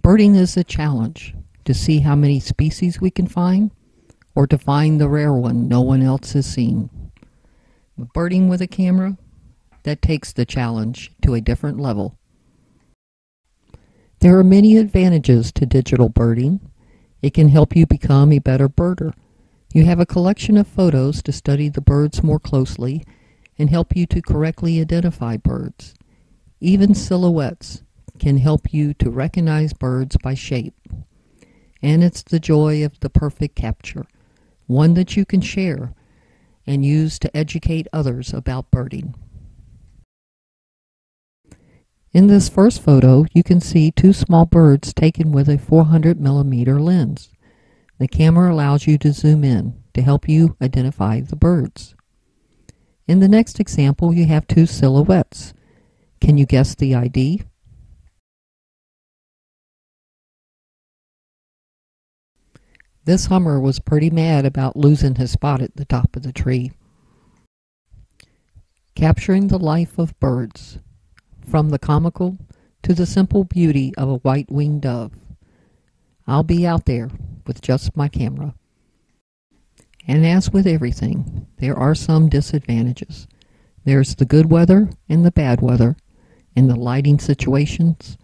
Birding is a challenge to see how many species we can find, or to find the rare one no one else has seen. But birding with a camera, that takes the challenge to a different level. There are many advantages to digital birding. It can help you become a better birder. You have a collection of photos to study the birds more closely and help you to correctly identify birds. Even silhouettes can help you to recognize birds by shape. And it's the joy of the perfect capture, one that you can share and use to educate others about birding. In this first photo, you can see two small birds taken with a 400mm lens. The camera allows you to zoom in to help you identify the birds. In the next example, you have two silhouettes. Can you guess the ID? This hummer was pretty mad about losing his spot at the top of the tree. Capturing the life of birds, from the comical to the simple beauty of a white-winged dove. I'll be out there with just my camera. And as with everything, there are some disadvantages. There's the good weather and the bad weather, and the lighting situations.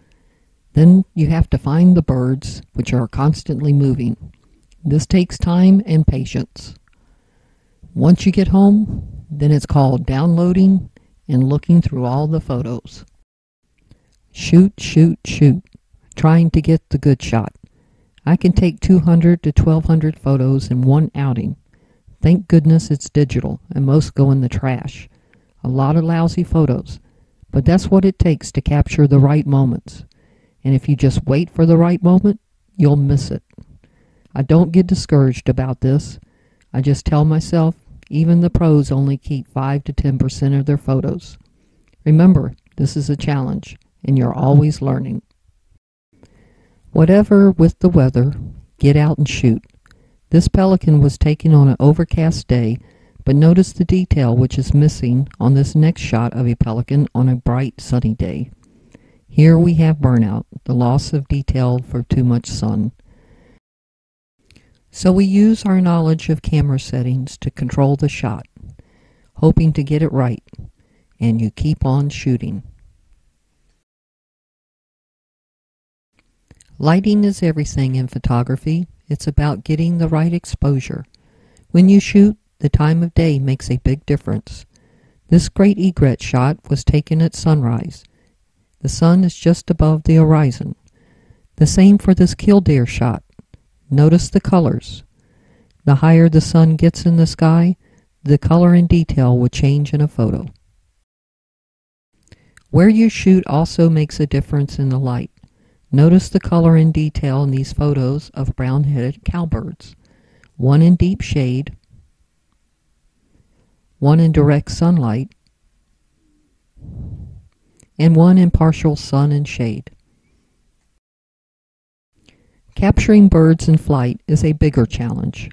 Then you have to find the birds, which are constantly moving. This takes time and patience. Once you get home, then it's called downloading and looking through all the photos. Shoot, shoot, shoot, trying to get the good shot. I can take 200 to 1,200 photos in one outing. Thank goodness it's digital, and most go in the trash. A lot of lousy photos, but that's what it takes to capture the right moments. And if you just wait for the right moment, you'll miss it. I don't get discouraged about this. I just tell myself, even the pros only keep 5 to 10% of their photos. Remember, this is a challenge, and you're always learning. Whatever with the weather, get out and shoot. This pelican was taken on an overcast day, but notice the detail which is missing on this next shot of a pelican on a bright sunny day. Here we have burnout, the loss of detail for too much sun. So we use our knowledge of camera settings to control the shot, hoping to get it right, and you keep on shooting. Lighting is everything in photography. It's about getting the right exposure. When you shoot, the time of day makes a big difference. This great egret shot was taken at sunrise. The sun is just above the horizon. The same for this killdeer shot. Notice the colors. The higher the sun gets in the sky, the color and detail will change in a photo. Where you shoot also makes a difference in the light. Notice the color and detail in these photos of brown-headed cowbirds. One in deep shade, one in direct sunlight, and one in partial sun and shade. Capturing birds in flight is a bigger challenge.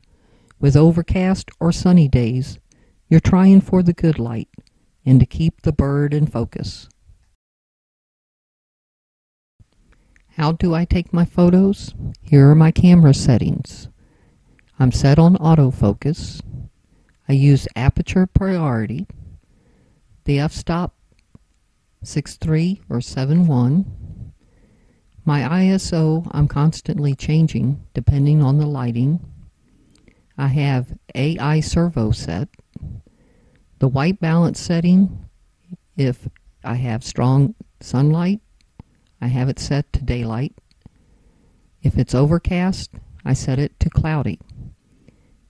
With overcast or sunny days, you're trying for the good light and to keep the bird in focus. How do I take my photos? Here are my camera settings. I'm set on autofocus. I use aperture priority, the f-stop 6.3 or 7.1. My ISO I'm constantly changing depending on the lighting. I have AI servo set. The white balance setting, if I have strong sunlight, I have it set to daylight. If it's overcast, I set it to cloudy.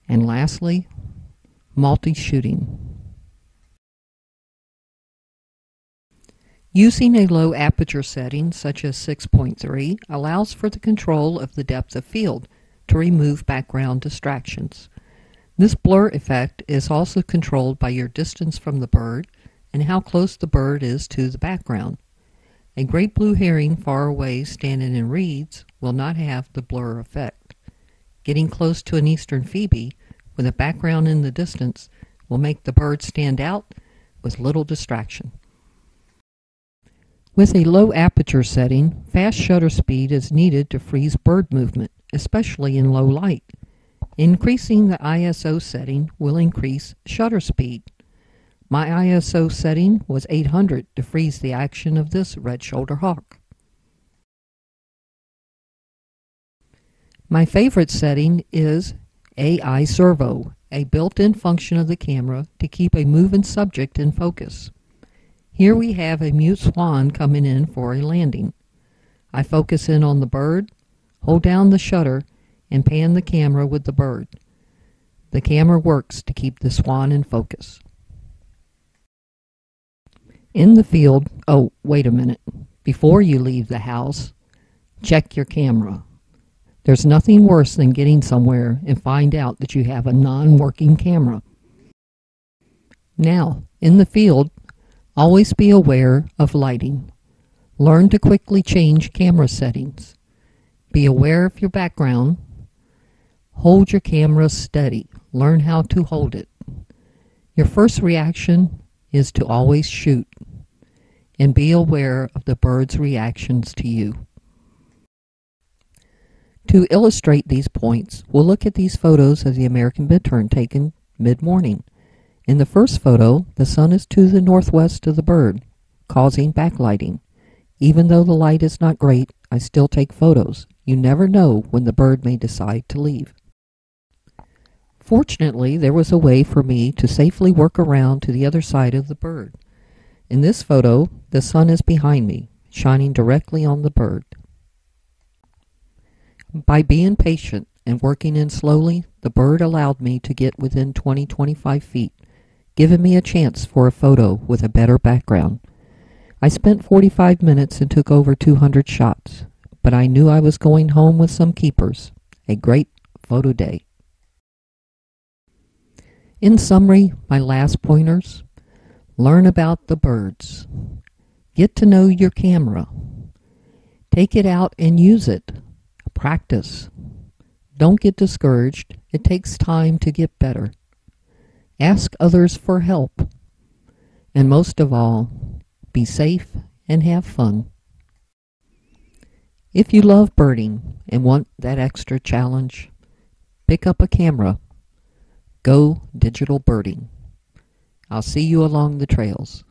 And lastly, multi-shooting. Using a low aperture setting such as 6.3 allows for the control of the depth of field to remove background distractions. This blur effect is also controlled by your distance from the bird and how close the bird is to the background. A great blue heron far away standing in reeds will not have the blur effect. Getting close to an eastern phoebe with a background in the distance will make the bird stand out with little distraction. With a low aperture setting, fast shutter speed is needed to freeze bird movement, especially in low light. Increasing the ISO setting will increase shutter speed. My ISO setting was 800 to freeze the action of this red-shouldered hawk. My favorite setting is AI Servo, a built-in function of the camera to keep a moving subject in focus. Here we have a mute swan coming in for a landing. I focus in on the bird, hold down the shutter, and pan the camera with the bird. The camera works to keep the swan in focus. In the field, oh, wait a minute. Before you leave the house, check your camera. There's nothing worse than getting somewhere and find out that you have a non-working camera. Now, in the field, always be aware of lighting. Learn to quickly change camera settings. Be aware of your background. Hold your camera steady. Learn how to hold it. Your first reaction is to always shoot, and be aware of the bird's reactions to you. To illustrate these points, we'll look at these photos of the American bittern taken mid-morning. In the first photo, the sun is to the northwest of the bird, causing backlighting. Even though the light is not great, I still take photos. You never know when the bird may decide to leave. Fortunately, there was a way for me to safely work around to the other side of the bird. In this photo, the sun is behind me, shining directly on the bird. By being patient and working in slowly, the bird allowed me to get within 20-25 feet, giving me a chance for a photo with a better background. I spent 45 minutes and took over 200 shots, but I knew I was going home with some keepers. A great photo day. In summary, my last pointers: learn about the birds. Get to know your camera. Take it out and use it. Practice. Don't get discouraged. It takes time to get better. Ask others for help. And most of all, be safe and have fun. If you love birding and want that extra challenge, pick up a camera. Go digital birding. I'll see you along the trails.